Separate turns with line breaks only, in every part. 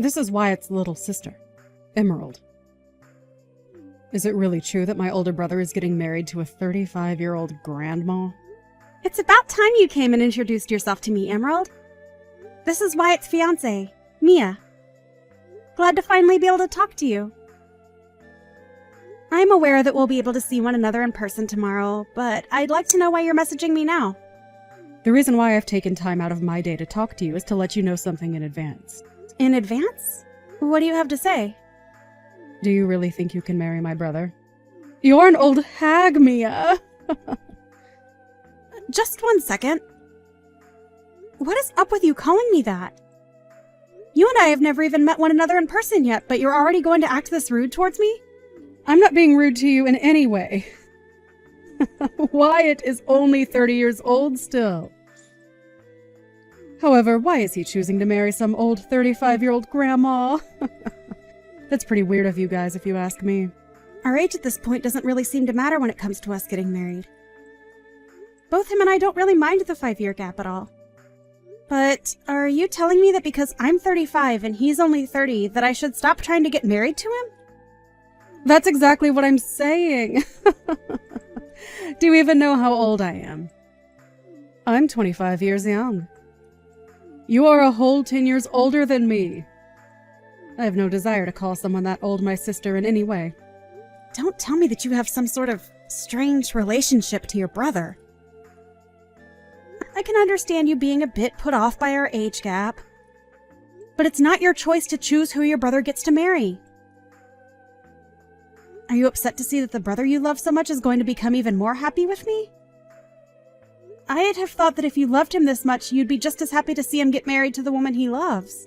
This is Wyatt's little sister, Emerald. Is it really true that my older brother is getting married to a 35-year-old grandma?
It's about time you came and introduced yourself to me, Emerald. This is Wyatt's fiancée, Mia. Glad to finally be able to talk to you. I'm aware that we'll be able to see one another in person tomorrow, but I'd like to know why you're messaging me now.
The reason why I've taken time out of my day to talk to you is to let you know something in advance.
In advance? What do you have to say?
Do you really think you can marry my brother? You're an old hag, Mia!
Just 1 second. What is up with you calling me that? You and I have never even met one another in person yet, but you're already going to act this rude towards me?
I'm not being rude to you in any way. Wyatt is only 30 years old still. However, why is he choosing to marry some old 35-year-old grandma? That's pretty weird of you guys, if you ask me.
Our age at this point doesn't really seem to matter when it comes to us getting married. Both him and I don't really mind the 5-year gap at all. But are you telling me that because I'm 35 and he's only 30, that I should stop trying to get married to him?
That's exactly what I'm saying. Do you even know how old I am? I'm 25 years young. You are a whole 10 years older than me. I have no desire to call someone that old my sister in any way.
Don't tell me that you have some sort of strange relationship to your brother. I can understand you being a bit put off by our age gap, but it's not your choice to choose who your brother gets to marry. Are you upset to see that the brother you love so much is going to become even more happy with me? I'd have thought that if you loved him this much, you'd be just as happy to see him get married to the woman he loves.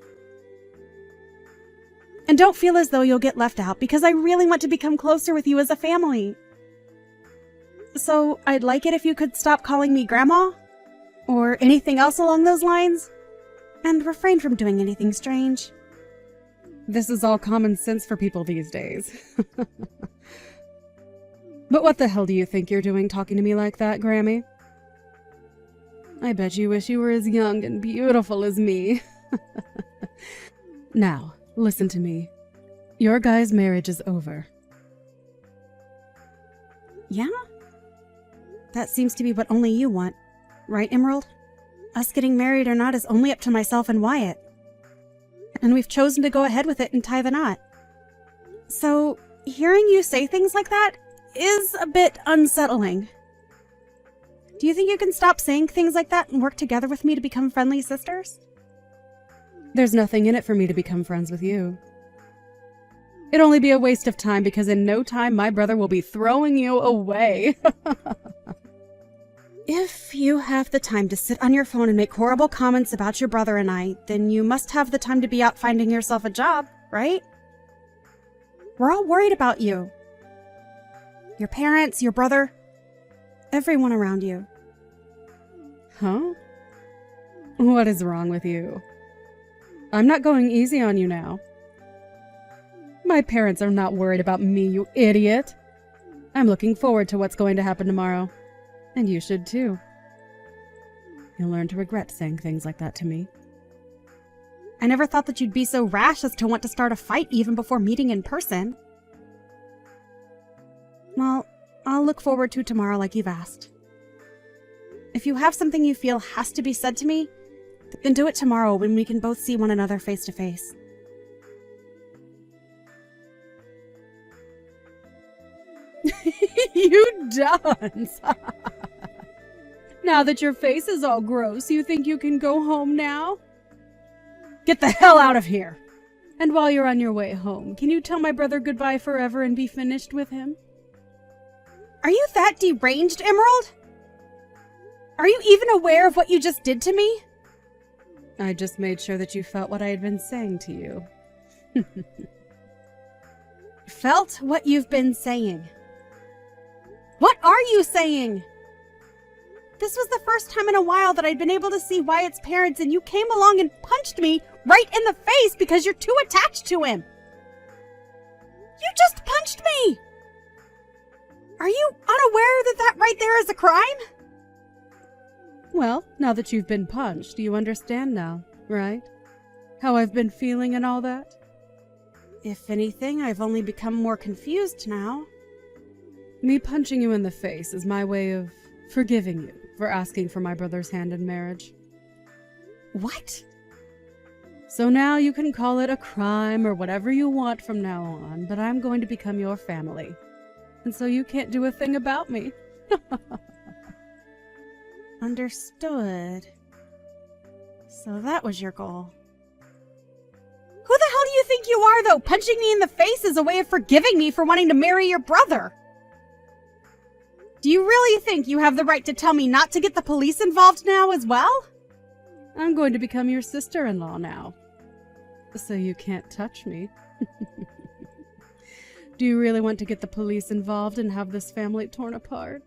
And don't feel as though you'll get left out, because I really want to become closer with you as a family. So I'd like it if you could stop calling me Grandma, or anything else along those lines, and refrain from doing anything strange.
This is all common sense for people these days. But what the hell do you think you're doing talking to me like that, Grammy? I bet you wish you were as young and beautiful as me. Now, listen to me. Your guy's marriage is over.
Yeah? That seems to be what only you want. Right, Emerald? Us getting married or not is only up to myself and Wyatt. And we've chosen to go ahead with it and tie the knot. So, hearing you say things like that is a bit unsettling. Do you think you can stop saying things like that and work together with me to become friendly sisters?
There's nothing in it for me to become friends with you. It'd only be a waste of time because in no time my brother will be throwing you away.
If you have the time to sit on your phone and make horrible comments about your brother and I, then you must have the time to be out finding yourself a job, right? We're all worried about you. Your parents, your brother, everyone around you.
Huh? What is wrong with you? I'm not going easy on you now. My parents are not worried about me, you idiot. I'm looking forward to what's going to happen tomorrow. And you should too. You'll learn to regret saying things like that to me.
I never thought that you'd be so rash as to want to start a fight even before meeting in person. Well, I'll look forward to tomorrow like you've asked. If you have something you feel has to be said to me, then do it tomorrow when we can both see one another face to face.
You dunce! Now that your face is all gross, you think you can go home now? Get the hell out of here! And while you're on your way home, can you tell my brother goodbye forever and be finished with him?
Are you that deranged, Emerald? Are you even aware of what you just did to me?
I just made sure that you felt what I had been saying to you.
Felt what you've been saying. What are you saying? This was the first time in a while that I'd been able to see Wyatt's parents, and you came along and punched me right in the face because you're too attached to him. You just punched me! Are you unaware that that right there is a crime?
Well, now that you've been punched, you understand now, right? How I've been feeling and all that?
If anything, I've only become more confused now.
Me punching you in the face is my way of forgiving you for asking for my brother's hand in marriage.
What?
So now you can call it a crime or whatever you want from now on, but I'm going to become your family. And so you can't do a thing about me.
Understood. So that was your goal. Who the hell do you think you are, though? Punching me in the face is a way of forgiving me for wanting to marry your brother. Do you really think you have the right to tell me not to get the police involved now as well?
I'm going to become your sister-in-law now. So you can't touch me. Do you really want to get the police involved and have this family torn apart?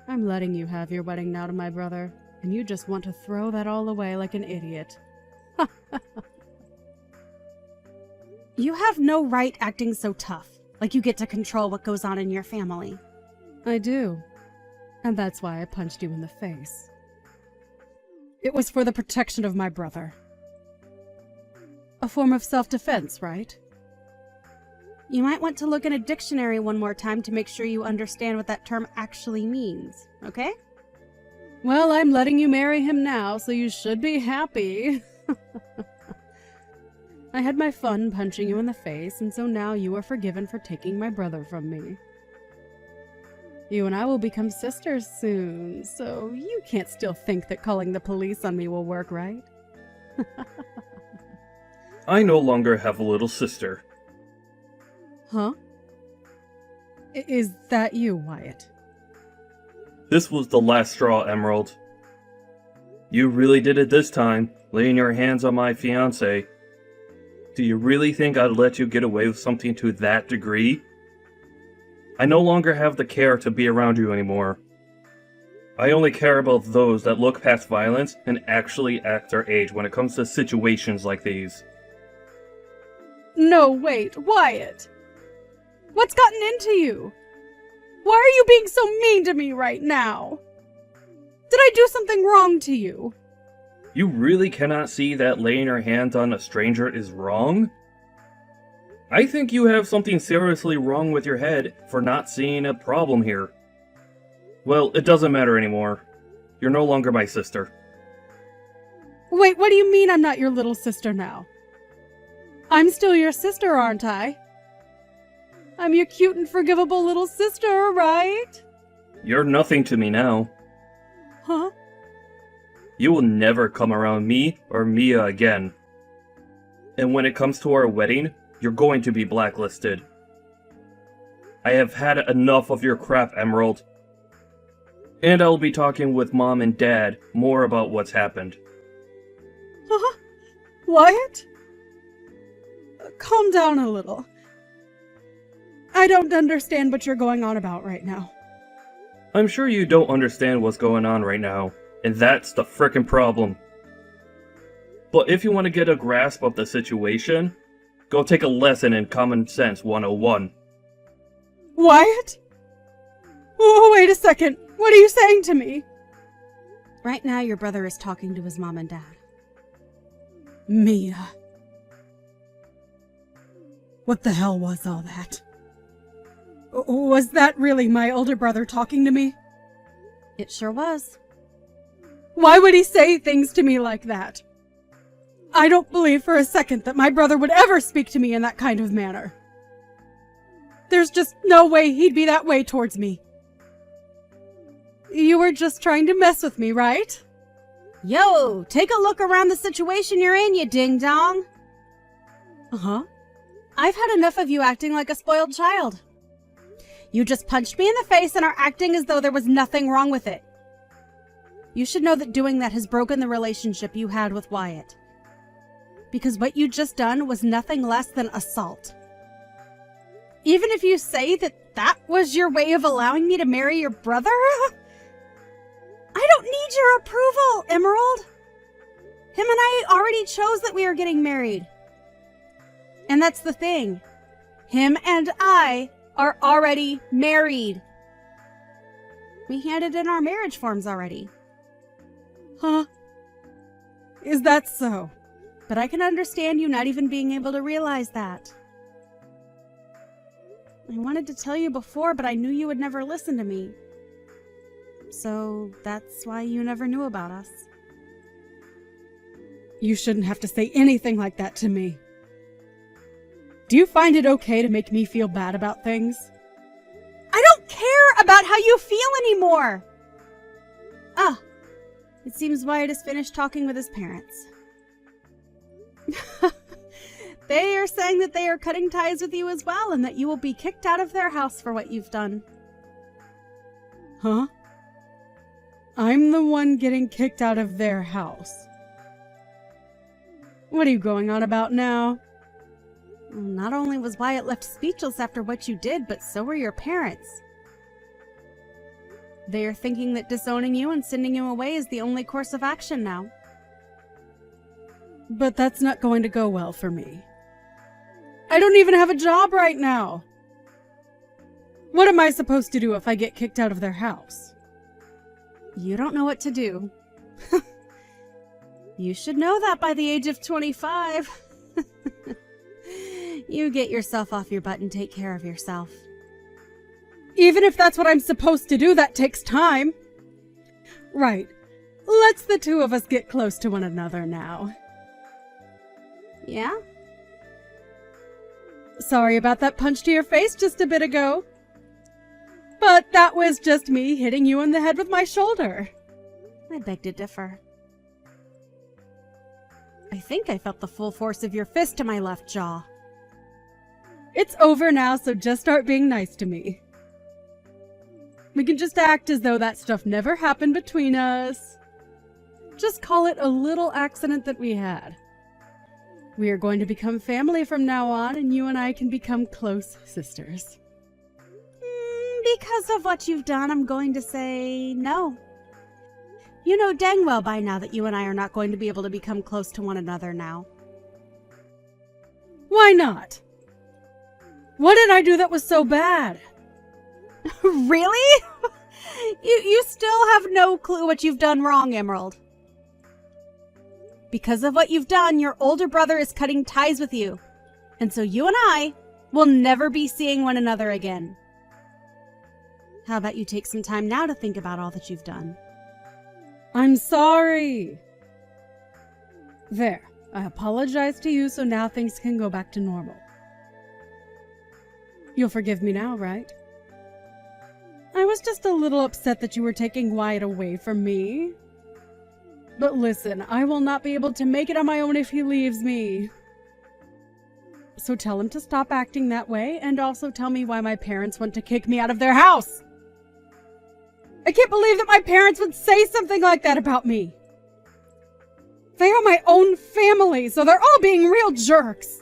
I'm letting you have your wedding now to my brother, and you just want to throw that all away like an idiot.
You have no right acting so tough, like you get to control what goes on in your family.
I do. And that's why I punched you in the face. It was for the protection of my brother. A form of self-defense, right?
You might want to look in a dictionary one more time to make sure you understand what that term actually means, okay?
Well, I'm letting you marry him now, so you should be happy. I had my fun punching you in the face, and so now you are forgiven for taking my brother from me. You and I will become sisters soon, so you can't still think that calling the police on me will work, right?
I no longer have a little sister.
Huh? Is that you, Wyatt?
This was the last straw, Emerald. You really did it this time, laying your hands on my fiancé. Do you really think I'd let you get away with something to that degree? I no longer have the care to be around you anymore. I only care about those that look past violence and actually act their age when it comes to situations like these.
No, wait, Wyatt! What's gotten into you? Why are you being so mean to me right now? Did I do something wrong to you?
You really cannot see that laying your hands on a stranger is wrong? I think you have something seriously wrong with your head for not seeing a problem here. Well, it doesn't matter anymore. You're no longer my sister.
Wait, what do you mean I'm not your little sister now? I'm still your sister, aren't I? I'm your cute and forgivable little sister, right?
You're nothing to me now.
Huh?
You will never come around me or Mia again. And when it comes to our wedding, you're going to be blacklisted. I have had enough of your crap, Emerald. And I'll be talking with Mom and Dad more about what's happened.
Huh? Wyatt? Calm down a little. I don't understand what you're going on about right now.
I'm sure you don't understand what's going on right now, and that's the frickin' problem. But if you want to get a grasp of the situation, go take a lesson in Common Sense 101.
Wyatt? Oh, wait a second. What are you saying to me?
Right now, your brother is talking to his mom and dad.
Mia. What the hell was all that? Was that really my older brother talking to me?
It sure was.
Why would he say things to me like that? I don't believe for a second that my brother would ever speak to me in that kind of manner. There's just no way he'd be that way towards me. You were just trying to mess with me, right?
Yo, take a look around the situation you're in, you ding-dong.
Uh-huh.
I've had enough of you acting like a spoiled child. You just punched me in the face and are acting as though there was nothing wrong with it. You should know that doing that has broken the relationship you had with Wyatt. Because what you just done was nothing less than assault. Even if you say that that was your way of allowing me to marry your brother, I don't need your approval, Emerald. Him and I already chose that we are getting married. And that's the thing. Him and I are already married. We handed in our marriage forms already.
Huh? Is that so?
But I can understand you not even being able to realize that. I wanted to tell you before, but I knew you would never listen to me. So that's why you never knew about us.
You shouldn't have to say anything like that to me. Do you find it okay to make me feel bad about things?
I don't care about how you feel anymore! Ah, it seems Wyatt has finished talking with his parents. They are saying that they are cutting ties with you as well, and that you will be kicked out of their house for what you've done.
Huh? I'm the one getting kicked out of their house. What are you going on about now?
Not only was Wyatt left speechless after what you did, but so were your parents. They are thinking that disowning you and sending you away is the only course of action now.
But that's not going to go well for me. I don't even have a job right now. What am I supposed to do if I get kicked out of their house?
You don't know what to do. You should know that by the age of 25. You get yourself off your butt and take care of yourself.
Even if that's what I'm supposed to do, that takes time. Right. Let's the two of us get close to one another now.
Yeah?
Sorry about that punch to your face just a bit ago. But that was just me hitting you in the head with my shoulder.
I beg to differ. I think I felt the full force of your fist to my left jaw.
It's over now, so just start being nice to me. We can just act as though that stuff never happened between us. Just call it a little accident that we had. We are going to become family from now on, and you and I can become close sisters.
Because of what you've done, I'm going to say no. You know dang well by now that you and I are not going to be able to become close to one another now.
Why not? What did I do that was so bad?
Really? You still have no clue what you've done wrong, Emerald. Because of what you've done, your older brother is cutting ties with you. And so you and I will never be seeing one another again. How about you take some time now to think about all that you've done?
I'm sorry. There, I apologize to you, so now things can go back to normal. You'll forgive me now, right? I was just a little upset that you were taking Wyatt away from me. But listen, I will not be able to make it on my own if he leaves me. So tell him to stop acting that way, and also tell me why my parents want to kick me out of their house. I can't believe that my parents would say something like that about me. They are my own family, so they're all being real jerks.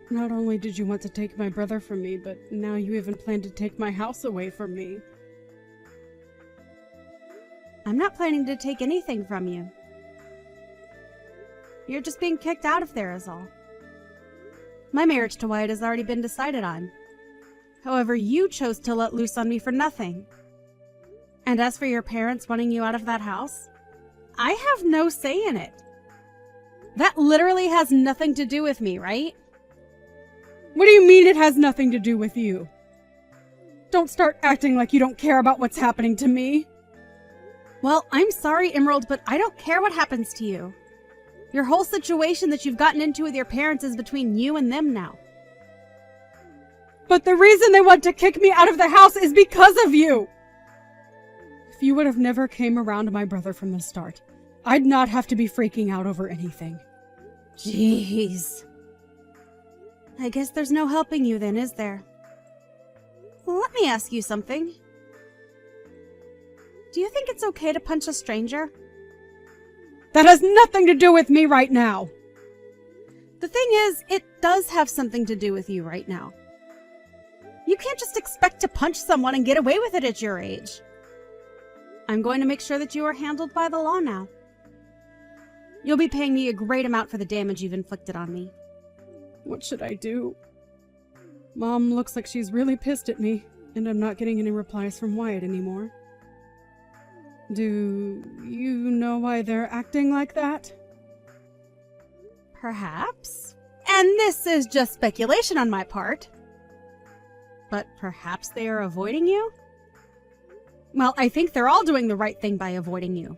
Not only did you want to take my brother from me, but now you even plan to take my house away from me.
I'm not planning to take anything from you. You're just being kicked out of there is all. My marriage to Wyatt has already been decided on. However, you chose to let loose on me for nothing. And as for your parents wanting you out of that house, I have no say in it. That literally has nothing to do with me, right?
What do you mean it has nothing to do with you? Don't start acting like you don't care about what's happening to me.
Well, I'm sorry, Emerald, but I don't care what happens to you. Your whole situation that you've gotten into with your parents is between you and them now.
But the reason they want to kick me out of the house is because of you! If you would have never came around my brother from the start, I'd not have to be freaking out over anything.
Jeez. I guess there's no helping you then, is there? Let me ask you something. Do you think it's okay to punch a stranger?
That has nothing to do with me right now!
The thing is, it does have something to do with you right now. You can't just expect to punch someone and get away with it at your age. I'm going to make sure that you are handled by the law now. You'll be paying me a great amount for the damage you've inflicted on me.
What should I do? Mom looks like she's really pissed at me, and I'm not getting any replies from Wyatt anymore. Do you know why they're acting like that?
Perhaps. And this is just speculation on my part. But perhaps they are avoiding you? Well, I think they're all doing the right thing by avoiding you.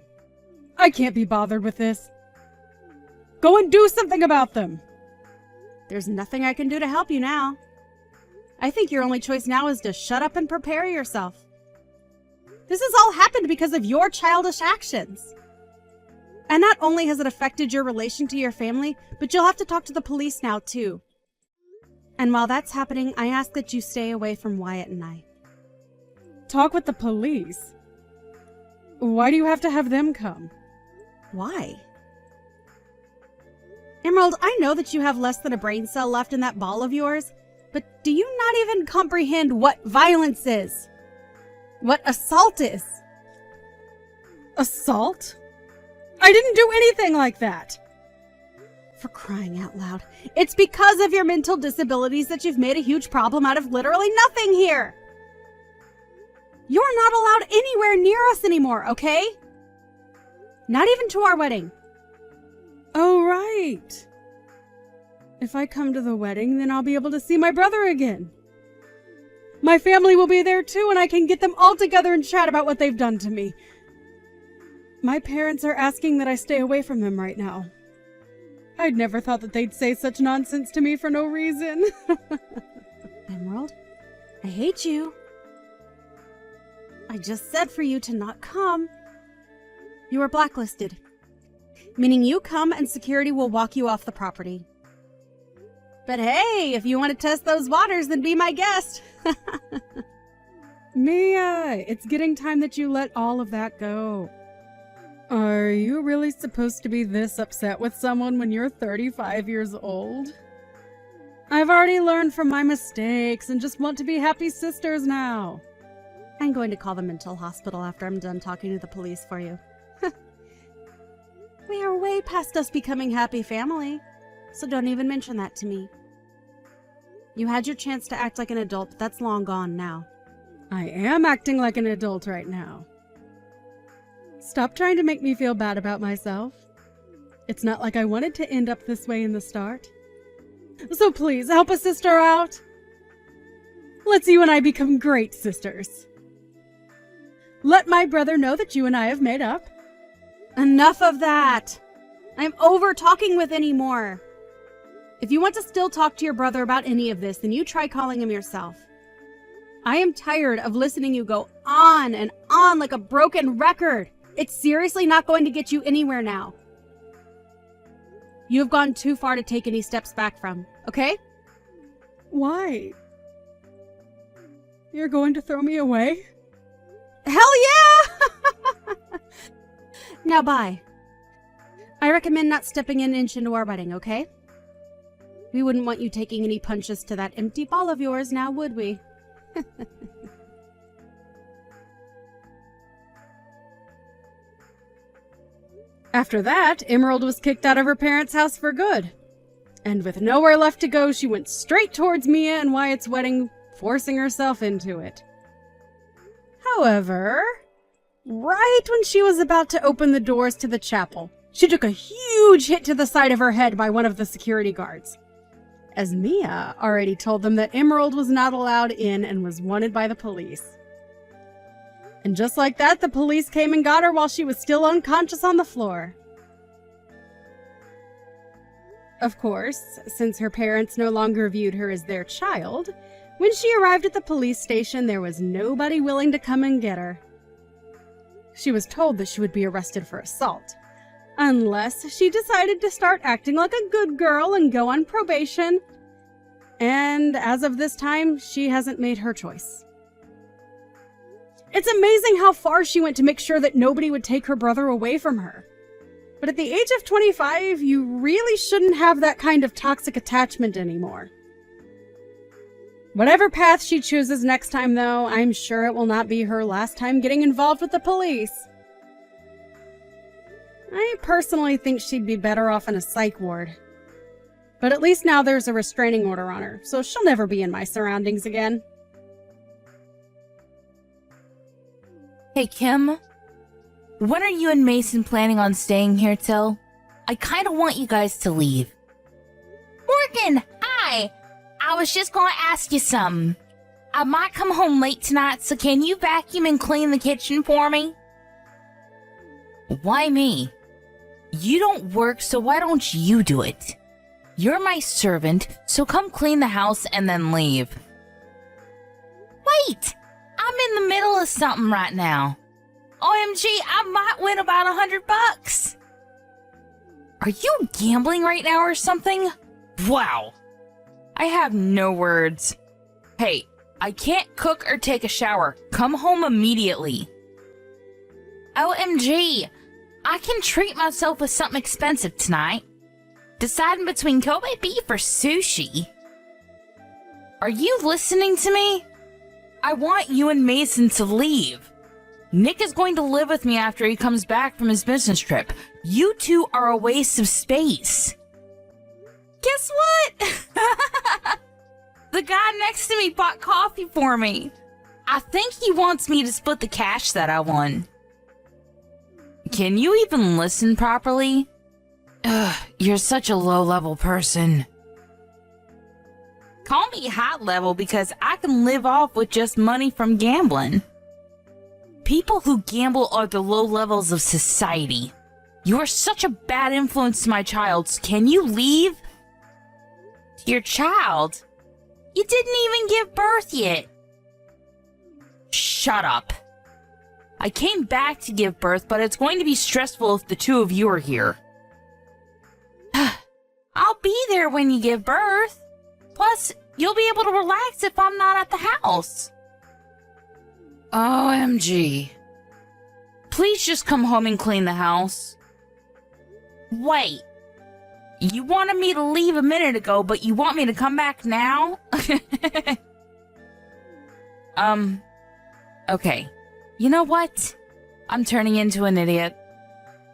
I can't be bothered with this. Go and do something about them.
There's nothing I can do to help you now. I think your only choice now is to shut up and prepare yourself. This has all happened because of your childish actions. And not only has it affected your relation to your family, but you'll have to talk to the police now too. And while that's happening, I ask that you stay away from Wyatt and I.
Talk with the police? Why do you have to have them come?
Why? Emerald, I know that you have less than a brain cell left in that ball of yours, but do you not even comprehend what violence is? What assault is?
Assault? I didn't do anything like that!
For crying out loud. It's because of your mental disabilities that you've made a huge problem out of literally nothing here! You're not allowed anywhere near us anymore, okay? Not even to our wedding.
Oh, right. If I come to the wedding, then I'll be able to see my brother again. My family will be there too, and I can get them all together and chat about what they've done to me. My parents are asking that I stay away from them right now. I'd never thought that they'd say such nonsense to me for no reason.
Emerald, I hate you. I just said for you to not come. You are blacklisted. Meaning you come and security will walk you off the property. But hey, if you want to test those waters, then be my guest.
Mia, it's getting time that you let all of that go. Are you really supposed to be this upset with someone when you're 35 years old? I've already learned from my mistakes and just want to be happy sisters now.
I'm going to call the mental hospital after I'm done talking to the police for you. We are way past us becoming happy family, so don't even mention that to me. You had your chance to act like an adult, but that's long gone now.
I am acting like an adult right now. Stop trying to make me feel bad about myself. It's not like I wanted to end up this way in the start. So please, help a sister out. Let's you and I become great sisters. Let my brother know that you and I have made up.
Enough of that! I'm over talking with anymore. If you want to still talk to your brother about any of this, then you try calling him yourself. I am tired of listening you go on and on like a broken record. It's seriously not going to get you anywhere now. You have gone too far to take any steps back from, okay?
Why? You're going to throw me away?
Hell yeah! Now bye. I recommend not stepping an inch into our wedding, okay? We wouldn't want you taking any punches to that empty ball of yours now, would we?
After that, Emerald was kicked out of her parents' house for good. And with nowhere left to go, she went straight towards Mia and Wyatt's wedding, forcing herself into it. However, right when she was about to open the doors to the chapel, she took a huge hit to the side of her head by one of the security guards, as Mia already told them that Emerald was not allowed in and was wanted by the police. And just like that, the police came and got her while she was still unconscious on the floor. Of course, since her parents no longer viewed her as their child, when she arrived at the police station, there was nobody willing to come and get her. She was told that she would be arrested for assault, unless she decided to start acting like a good girl and go on probation. And as of this time, she hasn't made her choice. It's amazing how far she went to make sure that nobody would take her brother away from her. But at the age of 25, you really shouldn't have that kind of toxic attachment anymore. Whatever path she chooses next time, though, I'm sure it will not be her last time getting involved with the police. I personally think she'd be better off in a psych ward. But at least now there's a restraining order on her, so she'll never be in my surroundings again.
Hey, Kim. When are you and Mason planning on staying here till? I kinda want you guys to leave. Morgan, hi. I was just going to ask you something. I might come home late tonight, so can you vacuum and clean the kitchen for me? Why me? You don't work, so why don't you do it? You're my servant, so come clean the house and then leave. Wait! I'm in the middle of something right now. OMG, I might win about $100. Are you gambling right now or something? Wow. I have no words. Hey, I can't cook or take a shower. Come home immediately. OMG, I can treat myself with something expensive tonight. Deciding between Kobe beef or sushi. Are you listening to me? I want you and Mason to leave. Nick is going to live with me after he comes back from his business trip. You two are a waste of space. Guess what? The guy next to me bought coffee for me. I think he wants me to split the cash that I won. Can you even listen properly? Ugh, you're such a low-level person. Call me high-level because I can live off with just money from gambling. People who gamble are the low levels of society. You are such a bad influence to my child. Can you leave? Your child? You didn't even give birth yet. Shut up. I came back to give birth, but it's going to be stressful if the two of you are here. I'll be there when you give birth. Plus, you'll be able to relax if I'm not at the house. OMG. Please just come home and clean the house. Wait. You wanted me to leave a minute ago, but you want me to come back now? Okay. You know what? I'm turning into an idiot.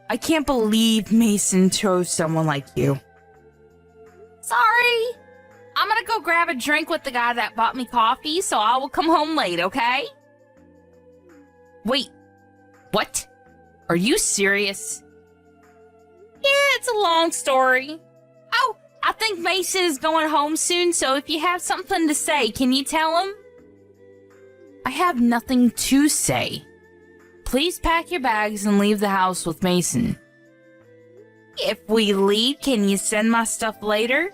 I can't believe Mason chose someone like you. Sorry. I'm gonna go grab a drink with the guy that bought me coffee, so I will come home late, okay? Wait. What? Are you serious? Yeah, it's a long story. Oh, I think Mason is going home soon, so if you have something to say, can you tell him? I have nothing to say. Please pack your bags and leave the house with Mason. If we leave, can you send my stuff later?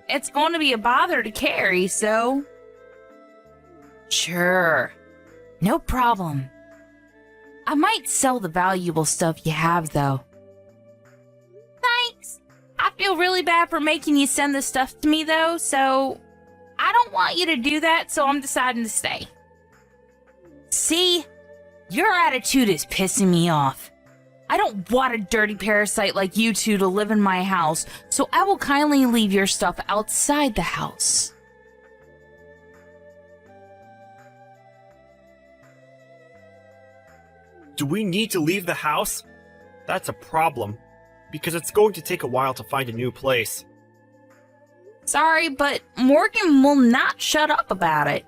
It's going to be a bother to carry, so... Sure. No problem. I might sell the valuable stuff you have, though. Thanks. I feel really bad for making you send this stuff to me, though, so... I don't want you to do that, so I'm deciding to stay. See? Your attitude is pissing me off. I don't want a dirty parasite like you two to live in my house, so I will kindly leave your stuff outside the house.
Do we need to leave the house? That's a problem, because it's going to take a while to find a new place.
Sorry, but Morgan will not shut up about it.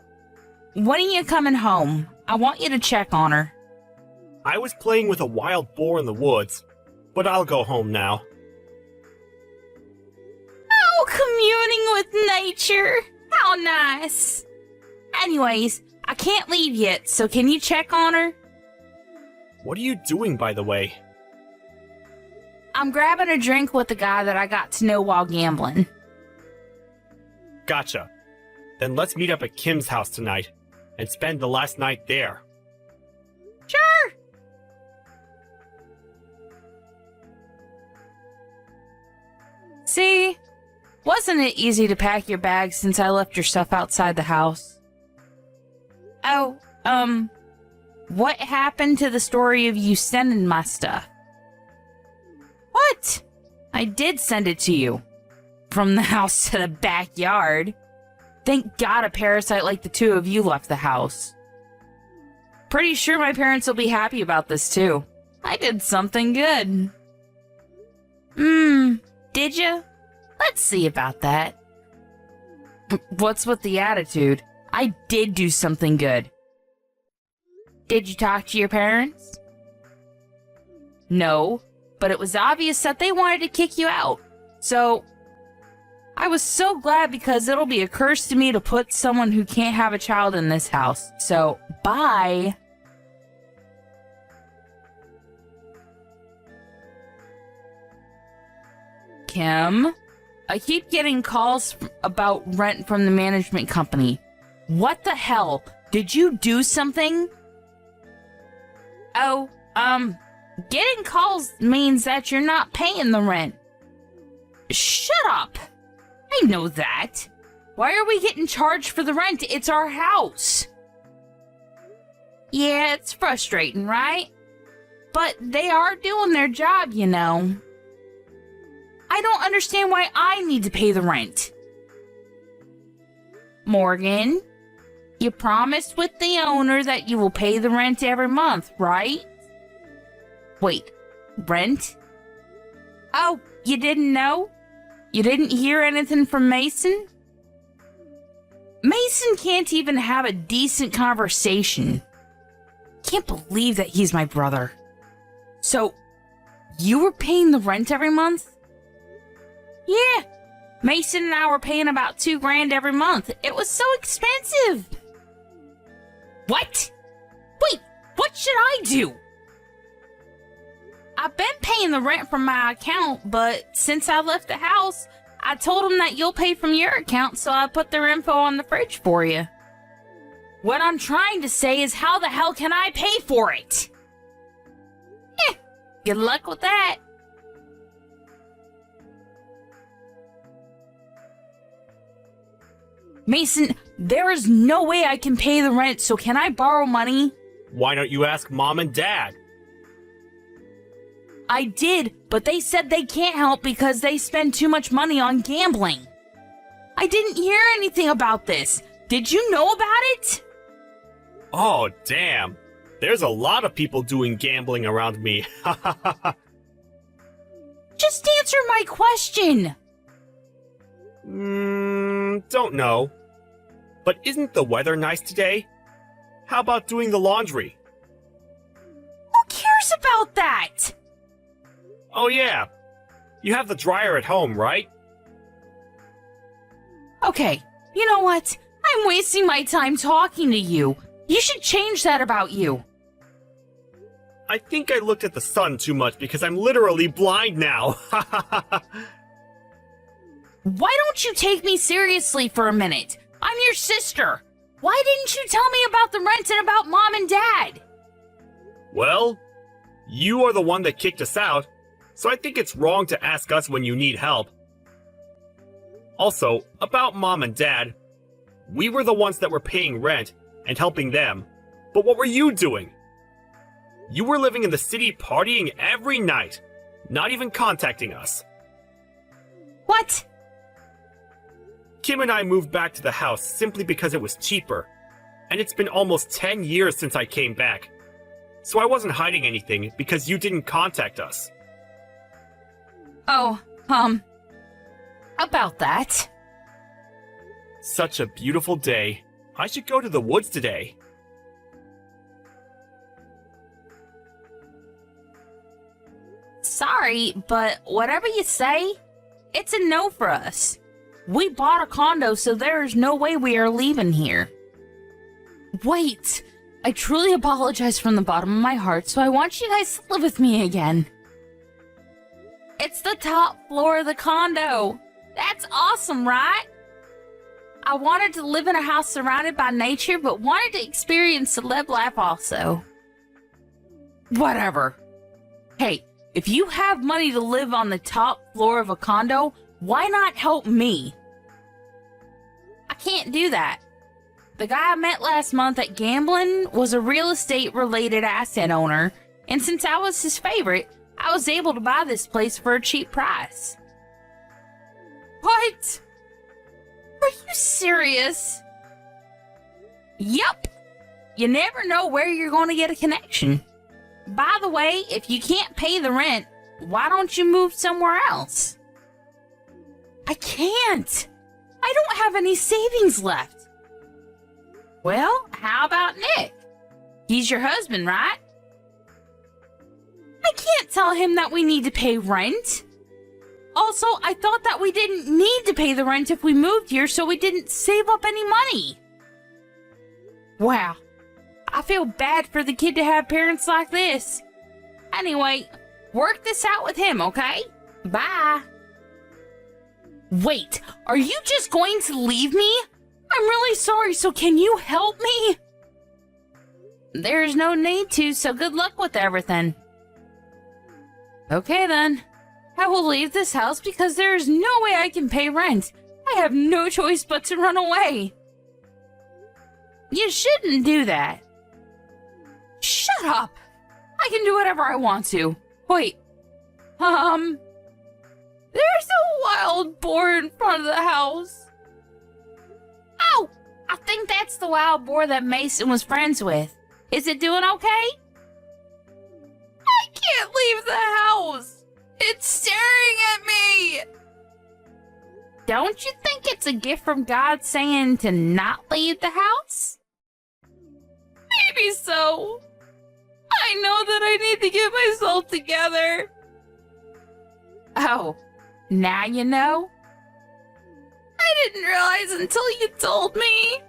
When are you coming home? I want you to check on her.
I was playing with a wild boar in the woods, but I'll go home now.
Oh, communing with nature. How nice. Anyways, I can't leave yet, so can you check on her?
What are you doing, by the way?
I'm grabbing a drink with the guy that I got to know while gambling.
Gotcha. Then let's meet up at Kim's house tonight and spend the last night there.
Sure. See? Wasn't it easy to pack your bags since I left your stuff outside the house? Oh, what happened to the story of you sending my stuff? What? I did send it to you. From the house to the backyard. Thank God a parasite like the two of you left the house. Pretty sure my parents will be happy about this too. I did something good. Did you? Let's see about that. What's with the attitude? I did do something good. Did you talk to your parents? No, but it was obvious that they wanted to kick you out. So, I was so glad because it'll be a curse to me to put someone who can't have a child in this house. So, bye. Kim, I keep getting calls about rent from the management company. What the hell? Did you do something? Oh, getting calls means that you're not paying the rent. Shut up! I know that. Why are we getting charged for the rent? It's our house. Yeah, it's frustrating, right? But they are doing their job, you know. I don't understand why I need to pay the rent. Morgan, you promised with the owner that you will pay the rent every month, right? Wait, rent? Oh, you didn't know? You didn't hear anything from Mason? Mason can't even have a decent conversation. Can't believe that he's my brother. So, you were paying the rent every month? Yeah, Mason and I were paying about $2,000 every month. It was so expensive. What? Wait, what should I do? I've been paying the rent from my account, but since I left the house, I told them that you'll pay from your account, so I put their info on the fridge for you. What I'm trying to say is, how the hell can I pay for it? Good luck with that. Mason, there is no way I can pay the rent, so can I borrow money?
Why don't you ask Mom and Dad?
I did, but they said they can't help because they spend too much money on gambling. I didn't hear anything about this. Did you know about it?
Oh, damn. There's a lot of people doing gambling around me.
Just answer my question.
Don't know. But isn't the weather nice today? How about doing the laundry?
Who cares about that?
Oh yeah. You have the dryer at home, right?
Okay, you know what? I'm wasting my time talking to you. You should change that about you.
I think I looked at the sun too much because I'm literally blind now.
Why don't you take me seriously for a minute? I'm your sister. Why didn't you tell me about the rent and about Mom and Dad?
Well, you are the one that kicked us out, so I think it's wrong to ask us when you need help. Also, about Mom and Dad, we were the ones that were paying rent and helping them, but what were you doing? You were living in the city partying every night, not even contacting us.
What?
Kim and I moved back to the house simply because it was cheaper, and it's been almost 10 years since I came back. So I wasn't hiding anything because you didn't contact us.
Oh, about that.
Such a beautiful day. I should go to the woods today.
Sorry, but whatever you say, it's a no for us. We bought a condo, so there is no way we are leaving here. Wait, I truly apologize from the bottom of my heart, so I want you guys to live with me again. It's the top floor of the condo. That's awesome, right? I wanted to live in a house surrounded by nature, but wanted to experience the live life also. Whatever. Hey, if you have money to live on the top floor of a condo, why not help me? I can't do that. The guy I met last month at gambling was a real estate related asset owner, and since I was his favorite, I was able to buy this place for a cheap price. What? Are you serious? Yup. You never know where you're going to get a connection. By the way, if you can't pay the rent, why don't you move somewhere else? I can't. I don't have any savings left. Well, how about Nick? He's your husband, right? I can't tell him that we need to pay rent. Also, I thought that we didn't need to pay the rent if we moved here, so we didn't save up any money. Wow. I feel bad for the kid to have parents like this. Anyway, work this out with him, okay? Bye. Wait, are you just going to leave me? I'm really sorry, so can you help me? There's no need to, so good luck with everything. Okay then. I will leave this house because there is no way I can pay rent. I have no choice but to run away. You shouldn't do that. Shut up! I can do whatever I want to. Wait. There's a wild boar in front of the house. Oh! I think that's the wild boar that Mason was friends with. Is it doing okay? I can't leave the house. It's staring at me. Don't you think it's a gift from God saying to not leave the house? Maybe so. I know that I need to get myself together. Oh, now you know? I didn't realize until you told me.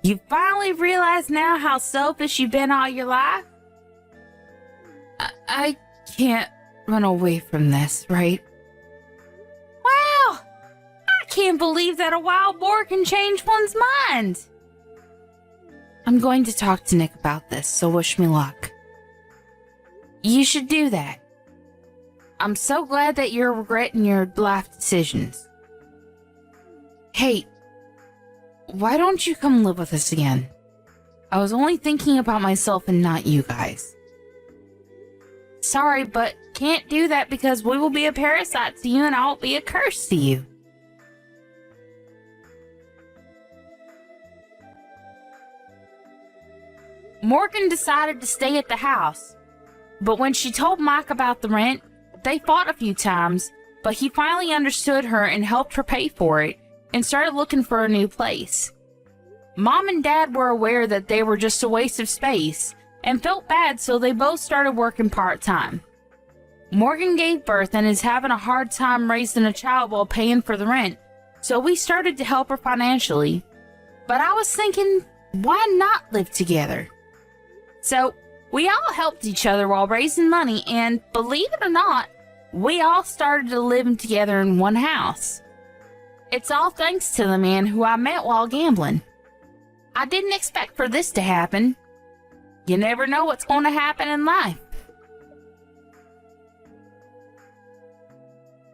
You finally realize now how selfish you've been all your life? I can't run away from this, right? Wow! I can't believe that a wild boar can change one's mind. I'm going to talk to Nick about this, so wish me luck. You should do that. I'm so glad that you're regretting your life decisions. Hey, why don't you come live with us again? I was only thinking about myself and not you guys. Sorry, but can't do that because we will be a parasite to you and I'll be a curse to you. Morgan decided to stay at the house, but when she told Mike about the rent, they fought a few times, but he finally understood her and helped her pay for it and started looking for a new place. Mom and Dad were aware that they were just a waste of space and felt bad, so they both started working part-time. Morgan gave birth and is having a hard time raising a child while paying for the rent, so we started to help her financially. But I was thinking, why not live together? So we all helped each other while raising money, and believe it or not, we all started to live together in one house. It's all thanks to the man who I met while gambling. I didn't expect for this to happen. You never know what's going to happen in life.